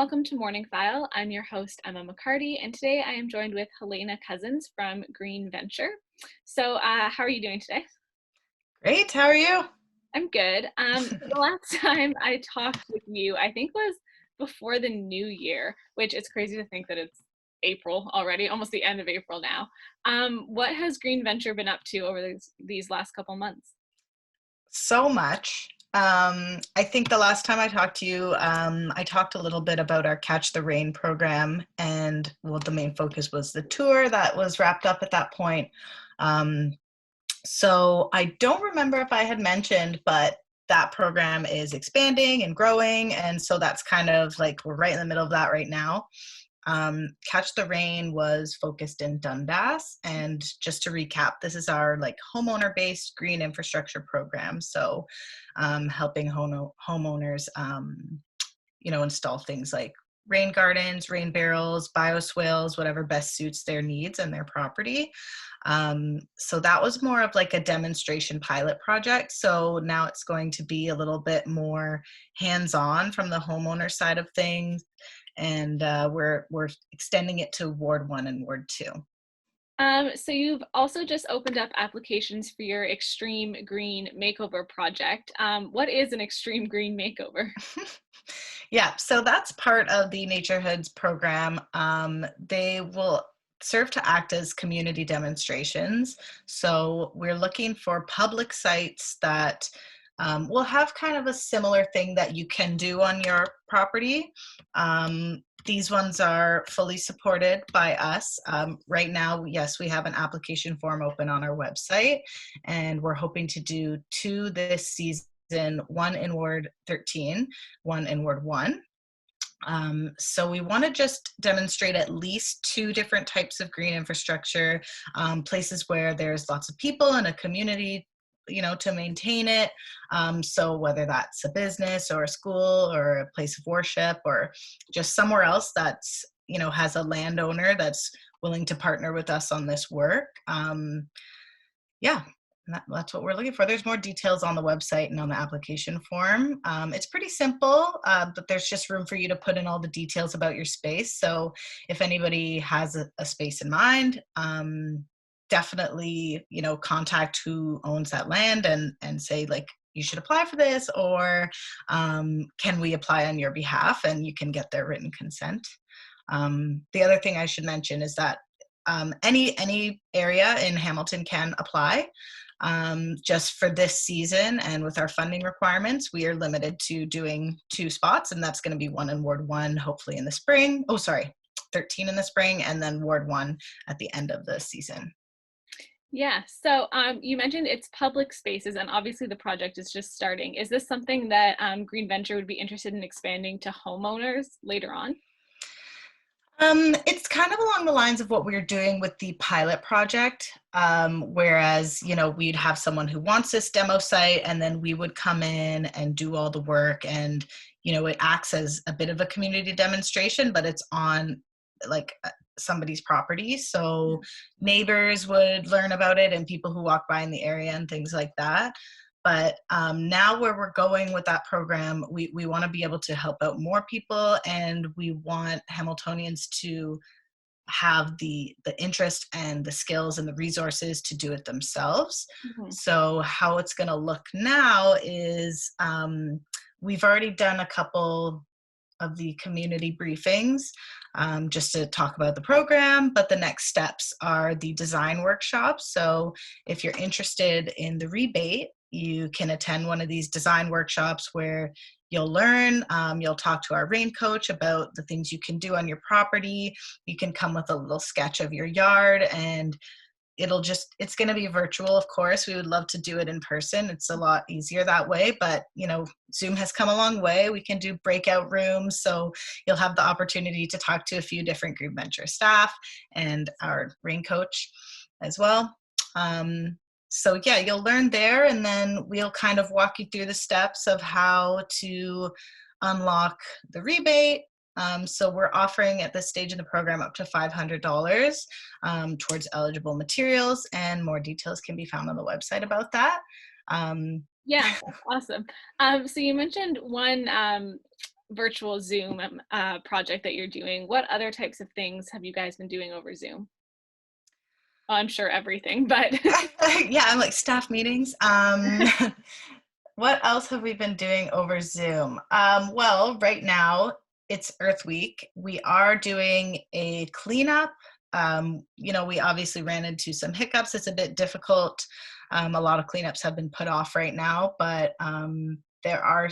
welcome to MorningFile. I'm your host, Emma McCarty, and today I am joined with Helena Cousins from Green Venture. So, how are you doing today? Great. How are you? I'm good. The last time I talked with you, I think was before the new year, which it's crazy to think that it's April already, almost the end of April now. What has Green Venture been up to over these last couple months? So much. I think the last time I talked to you, I talked a little bit about our Catch the Rain program, and well, the main focus was the tour that was wrapped up at that point. Um, so I don't remember if I had mentioned, but that program is expanding and growing, and so that's kind of like we're right in the middle of that right now. Catch the Rain was focused in Dundas, and just to recap, this is our like homeowner-based green infrastructure program. So, helping homeowners, install things like rain gardens, rain barrels, bioswales, whatever best suits their needs and their property. So that was more of like a demonstration pilot project. So now it's going to be a little bit more hands-on from the homeowner side of things, and we're extending it to Ward 1 and Ward 2. So you've also just opened up applications for your Extreme Green Makeover project. What is an Extreme Green Makeover? Yeah, so that's part of the Naturehoods program. They will serve to act as community demonstrations. So we're looking for public sites that will have kind of a similar thing that you can do on your property. These ones are fully supported by us. Right now, yes, we have an application form open on our website, and we're hoping to do 2 this season, one in Ward 13, one in Ward 1. So we want to just demonstrate at least 2 different types of green infrastructure, places where there's lots of people and a community, to maintain it. So whether that's a business or a school or a place of worship or just somewhere else that's, has a landowner that's willing to partner with us on this work. Yeah, that's what we're looking for. There's more details on the website and on the application form. It's pretty simple, but there's just room for you to put in all the details about your space. So if anybody has a space in mind, definitely, contact who owns that land and say like, you should apply for this, or can we apply on your behalf, and you can get their written consent. The other thing I should mention is that any area in Hamilton can apply. Just for this season, and with our funding requirements, we are limited to doing 2 spots, and that's going to be one in Ward 1, hopefully in the spring. 13 in the spring, and then Ward 1 at the end of the season. Yeah, so you mentioned it's public spaces, and obviously the project is just starting. Is this something that Green Venture would be interested in expanding to homeowners later on? It's kind of along the lines of what we were doing with the pilot project, whereas, we'd have someone who wants this demo site, and then we would come in and do all the work, and, it acts as a bit of a community demonstration, but it's on like somebody's property. So neighbors would learn about it, and people who walk by in the area and things like that. But now where we're going with that program, we want to be able to help out more people, and we want Hamiltonians to have the interest and the skills and the resources to do it themselves. Mhm. So how it's going to look now is we've already done a couple of the community briefings, just to talk about the program, but the next steps are the design workshops. So if you're interested in the rebate, you can attend one of these design workshops where you'll learn, you'll talk to our rain coach about the things you can do on your property. You can come with a little sketch of your yard, and it's going to be virtual. Of course, we would love to do it in person. It's a lot easier that way, but Zoom has come a long way. We can do breakout rooms, so you'll have the opportunity to talk to a few different Green Venture staff and our rain coach as well. So yeah, you'll learn there, and then we'll kind of walk you through the steps of how to unlock the rebate. So we're offering at this stage in the program up to $500 towards eligible materials, and more details can be found on the website about that. Yeah, that's awesome. So you mentioned one virtual Zoom project that you're doing, what other types of things have you guys been doing over Zoom? Well, I'm sure everything, but Yeah, I'm like staff meetings. What else have we been doing over Zoom? Well, right now it's Earth Week. We are doing a cleanup. We obviously ran into some hiccups. It's a bit difficult. A lot of cleanups have been put off right now, but there are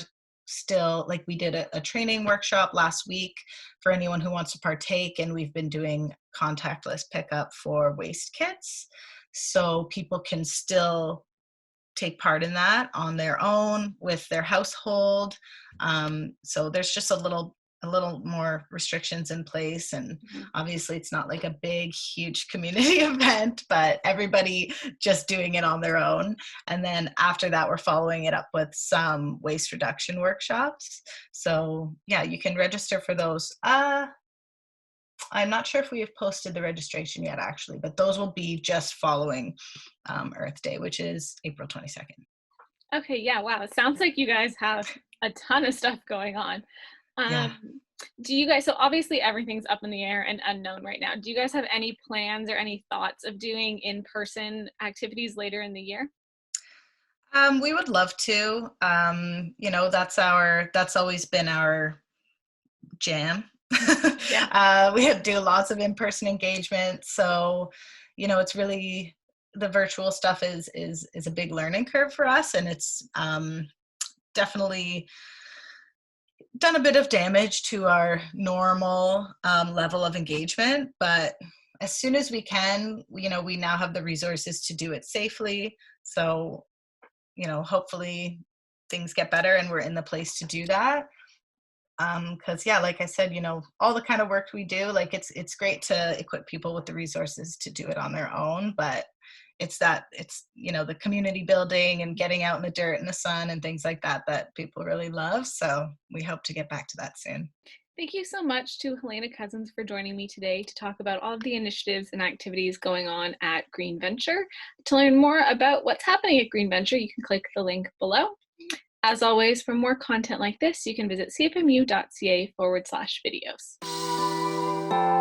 still, like, we did a training workshop last week for anyone who wants to partake, and we've been doing contactless pickup for waste kits. So people can still take part in that on their own with their household. So there's just a little more restrictions in place, and obviously it's not like a big huge community event, but everybody just doing it on their own. And then after that, we're following it up with some waste reduction workshops. So yeah, you can register for those. I'm not sure if we have posted the registration yet, actually, but those will be just following Earth Day, which is April 22nd. okay, yeah, wow. It sounds like you guys have a ton of stuff going on. Yeah. Do you guys, so obviously everything's up in the air and unknown right now. Do you guys have any plans or any thoughts of doing in-person activities later in the year? We would love to. That's always been our jam. Yeah. We do lots of in-person engagement, so it's really, the virtual stuff is a big learning curve for us, and it's definitely done a bit of damage to our normal level of engagement. But as soon as we can, we now have the resources to do it safely. So hopefully things get better and we're in the place to do that. Because yeah, like I said, all the kind of work we do, like it's great to equip people with the resources to do it on their own, but it's the community building and getting out in the dirt and the sun and things like that that people really love. So we hope to get back to that soon. Thank you so much to Helena Cousins for joining me today to talk about all of the initiatives and activities going on at Green Venture. To learn more about what's happening at Green Venture, you can click the link below. As always, for more content like this, you can visit cfmu.ca/videos.